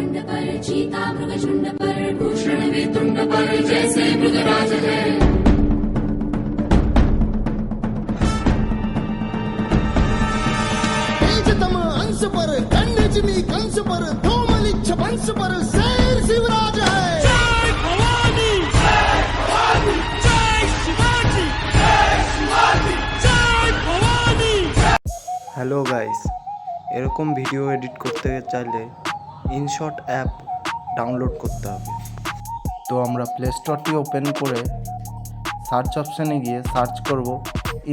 दंड पर चीता मृग झुंड पर भूषण वेतुंड पर जैसे मृगराज है। तेजतम अंश पर खंडजमी कंस पर धूमलिच्छ वंश पर शेर शिवराज है। जय भवानी जय भवानी जय शिवाजी जय शिवाजी जय भवानी। হ্যালো গাইস, এরকম ভিডিও এডিট করতে চাইলে ইনশট অ্যাপ ডাউনলোড করতে হবে। তো আমরা প্লে স্টোরটি ওপেন করে সার্চ অপশানে গিয়ে সার্চ করব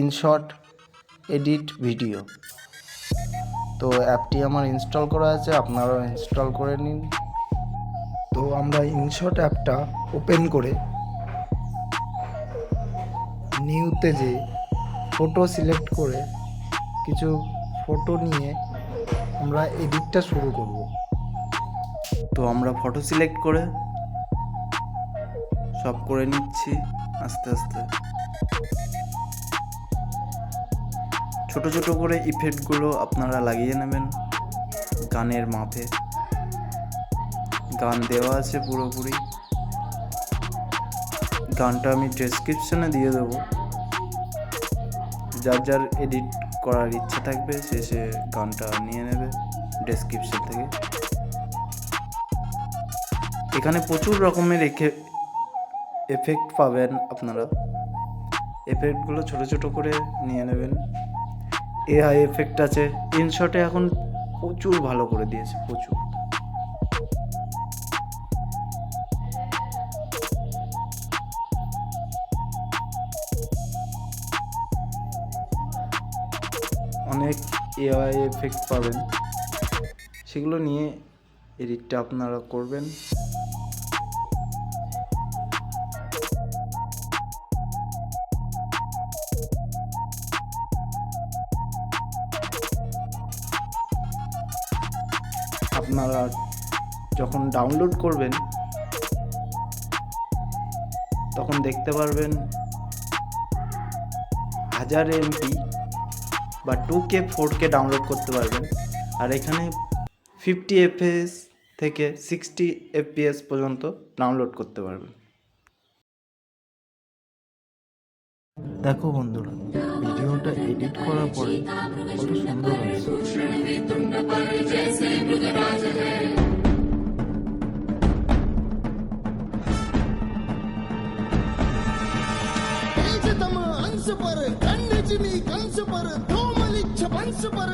ইনশট এডিট ভিডিও। তো অ্যাপটি আমার ইনস্টল করা আছে, আপনারাও ইনস্টল করে নিন। তো আমরা ইনশট অ্যাপটা ওপেন করে নিউতে যে ফটো সিলেক্ট করে কিছু ফটো নিয়ে আমরা এডিটটা শুরু করব। তো আমরা ফটো সিলেক্ট করে সব করে নিচ্ছি আস্তে আস্তে। ছোট ছোট করে ইফেক্টগুলো আপনারা লাগিয়ে নেবেন গানের মাপে। গান দেওয়া আছে পুরোপুরি, গানটা আমি ডেসক্রিপশনে দিয়ে দেবো। যার যার এডিট করার ইচ্ছা থাকবে সে গানটা নিয়ে নেবে ডেসক্রিপশন থেকে। এখানে প্রচুর রকমের এফেক্ট পাবেন আপনারা। এফেক্টগুলো ছোট ছোট করে নিয়ে নেবেন। এআই এফেক্ট আছে, ইনশটে এখন প্রচুর ভালো করে দিয়েছে, প্রচুর। অনেক এআই এফেক্ট পাবেন, সেগুলো নিয়ে এডিটটা আপনারা করবেন। আপনারা যখন ডাউনলোড করবেন তখন দেখতে পারবেন 1000 MB বা 2K 4K ডাউনলোড করতে পারবেন। আর এখানে 50 FPS থেকে 60 FPS পর্যন্ত ডাউনলোড করতে পারবেন। দেখো বন্ধুরা, ভিডিওটা এডিট করার পরে কত সুন্দর হয়েছে। तेजतम अंश पर खंडजमी कंस पर धूमलिच्छ वंश पर